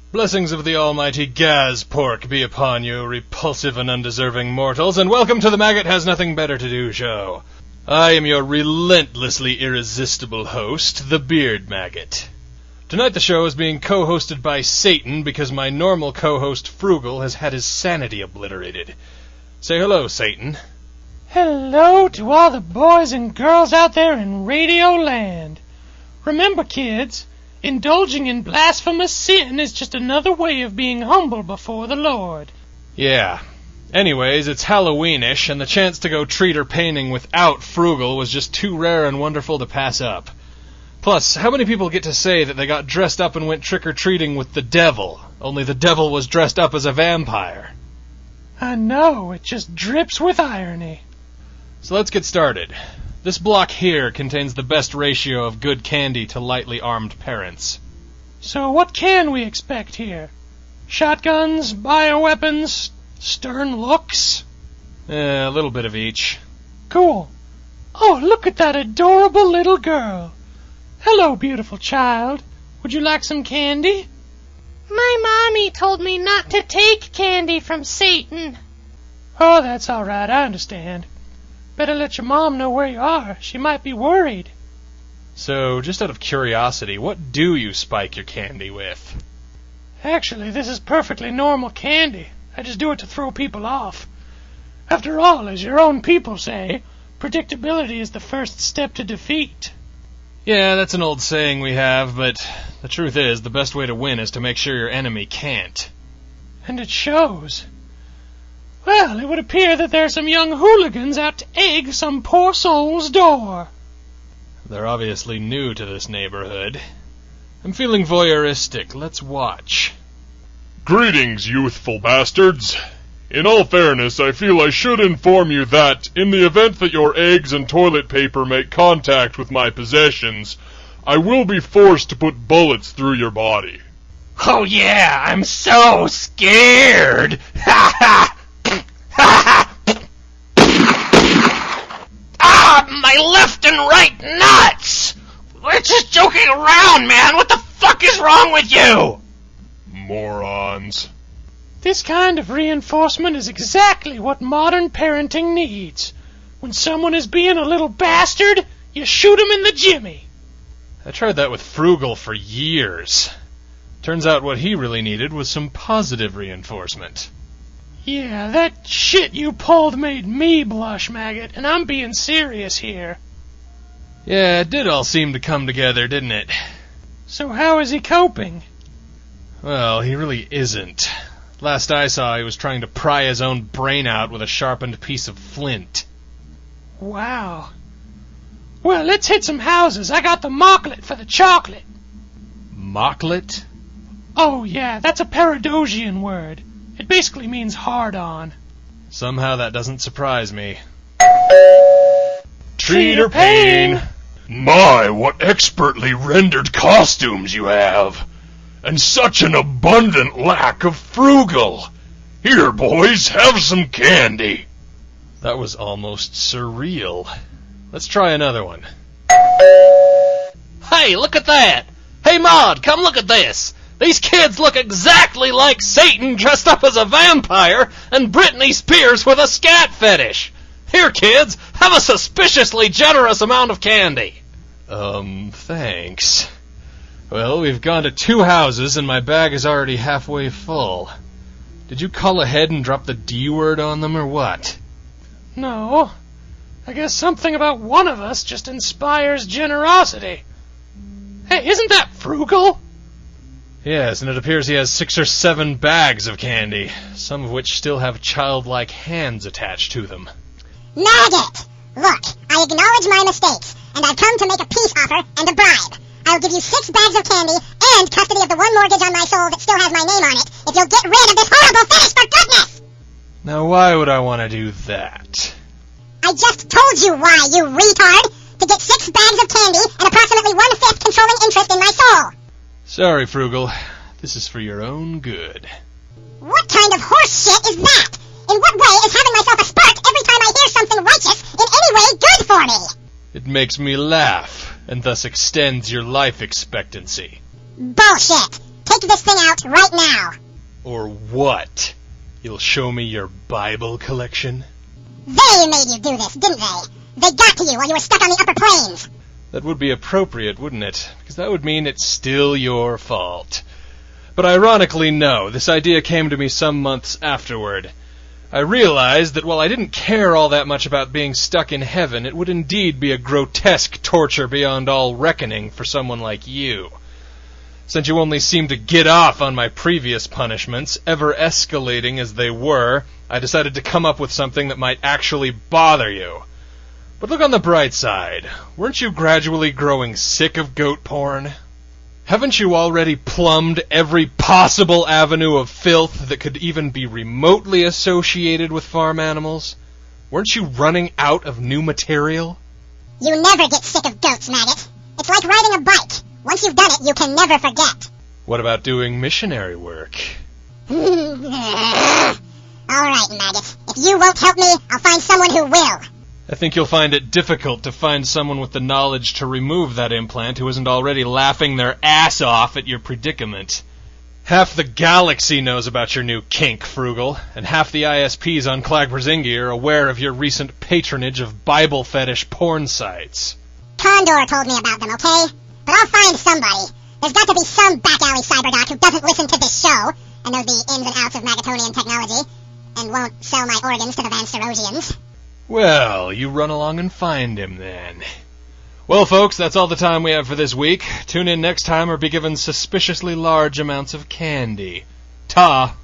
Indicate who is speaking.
Speaker 1: Blessings of the almighty Gazpork be upon you, repulsive and undeserving mortals, and welcome to the Maggot Has Nothing Better to Do show. I am your relentlessly irresistible host, the Beard Maggot. Tonight the show is being co-hosted by Satan because my normal co-host Frugal has had his sanity obliterated. Say hello, Satan.
Speaker 2: Hello to all the boys and girls out there in Radio Land. Remember, kids, indulging in blasphemous sin is just another way of being humble before the Lord.
Speaker 1: Yeah. Anyways, it's Halloweenish, and the chance to go treater painting without Frugal was just too rare and wonderful to pass up. Plus, how many people get to say that they got dressed up and went trick-or-treating with the devil, only the devil was dressed up as a vampire?
Speaker 2: I know, it just drips with irony.
Speaker 1: So let's get started. This block here contains the best ratio of good candy to lightly armed parents.
Speaker 2: So what can we expect here? Shotguns, bioweapons, stern looks?
Speaker 1: A little bit of each.
Speaker 2: Cool. Oh, look at that adorable little girl. Hello, beautiful child. Would you like some candy?
Speaker 3: My mommy told me not to take candy from Satan.
Speaker 2: Oh, that's all right. I understand. Better let your mom know where you are. She might be worried.
Speaker 1: So, just out of curiosity, what do you spike your candy with?
Speaker 2: Actually, this is perfectly normal candy. I just do it to throw people off. After all, as your own people say, predictability is the first step to defeat.
Speaker 1: Yeah, that's an old saying we have, but the truth is, the best way to win is to make sure your enemy can't.
Speaker 2: And it shows. Well, it would appear that there are some young hooligans out to egg some poor soul's door.
Speaker 1: They're obviously new to this neighborhood. I'm feeling voyeuristic. Let's watch.
Speaker 4: Greetings, youthful bastards. In all fairness, I feel I should inform you that, in the event that your eggs and toilet paper make contact with my possessions, I will be forced to put bullets through your body.
Speaker 5: Oh yeah, I'm so scared! Ha ha! My left and right nuts! We're just joking around, man! What the fuck is wrong with you?
Speaker 4: Morons.
Speaker 2: This kind of reinforcement is exactly what modern parenting needs. When someone is being a little bastard, you shoot him in the jimmy.
Speaker 1: I tried that with Frugal for years. Turns out what he really needed was some positive reinforcement.
Speaker 2: Yeah, that shit you pulled made me blush, Maggot, and I'm being serious here.
Speaker 1: Yeah, it did all seem to come together, didn't it?
Speaker 2: So how is he coping?
Speaker 1: Well, he really isn't. Last I saw, he was trying to pry his own brain out with a sharpened piece of flint.
Speaker 2: Wow. Well, let's hit some houses. I got the mocklet for the chocolate.
Speaker 1: Mocklet?
Speaker 2: Oh, yeah, that's a Paradosian word. It basically means hard-on.
Speaker 1: Somehow that doesn't surprise me.
Speaker 2: Treater Pain!
Speaker 4: My, what expertly rendered costumes you have! And such an abundant lack of Frugal! Here, boys, have some candy!
Speaker 1: That was almost surreal. Let's try another one.
Speaker 5: Hey, look at that! Hey, Maud, come look at this! These kids look exactly like Satan dressed up as a vampire and Britney Spears with a scat fetish. Here, kids, have a suspiciously generous amount of candy.
Speaker 1: Thanks. Well, we've gone to 2 houses and my bag is already halfway full. Did you call ahead and drop the D word on them or what?
Speaker 2: No. I guess something about one of us just inspires generosity. Hey, isn't that Frugal?
Speaker 1: Yes, and it appears he has 6 or 7 bags of candy, some of which still have childlike hands attached to them.
Speaker 6: Maggot! Look, I acknowledge my mistakes, and I've come to make a peace offer and a bribe. I'll give you 6 bags of candy and custody of the one mortgage on my soul that still has my name on it if you'll get rid of this horrible fetish for goodness!
Speaker 1: Now why would I want to do that?
Speaker 6: I just told you why, you retard! To get 6 bags of candy and approximately 1/5 controlling interest in my soul!
Speaker 1: Sorry, Frugal. This is for your own good.
Speaker 6: What kind of horse shit is that? In what way is having myself a spark every time I hear something righteous in any way good for me?
Speaker 1: It makes me laugh, and thus extends your life expectancy.
Speaker 6: Bullshit! Take take this thing out right now.
Speaker 1: Or what? You'll show me your Bible collection?
Speaker 6: They made you do this, didn't they? They got to you while you were stuck on the upper plains.
Speaker 1: That would be appropriate, wouldn't it? Because that would mean it's still your fault. But ironically, no. This idea came to me some months afterward. I realized that while I didn't care all that much about being stuck in heaven, it would indeed be a grotesque torture beyond all reckoning for someone like you. Since you only seemed to get off on my previous punishments, ever escalating as they were, I decided to come up with something that might actually bother you. But look on the bright side. Weren't you gradually growing sick of goat porn? Haven't you already plumbed every possible avenue of filth that could even be remotely associated with farm animals? Weren't you running out of new material?
Speaker 6: You never get sick of goats, Maggot. It's like riding a bike. Once you've done it, you can never forget.
Speaker 1: What about doing missionary work?
Speaker 6: All right, Maggot. If you won't help me, I'll find someone who will.
Speaker 1: I think you'll find it difficult to find someone with the knowledge to remove that implant who isn't already laughing their ass off at your predicament. Half the galaxy knows about your new kink, Frugal, and half the ISPs on Clagberzingi are aware of your recent patronage of Bible fetish porn sites.
Speaker 6: Condor told me about them, okay? But I'll find somebody. There's got to be some back-alley cyberdoc who doesn't listen to this show and knows the ins and outs of Magatonian technology and won't sell my organs to the Van Serosians.
Speaker 1: Well, you run along and find him, then. Well, folks, that's all the time we have for this week. Tune in next time or be given suspiciously large amounts of candy. Ta!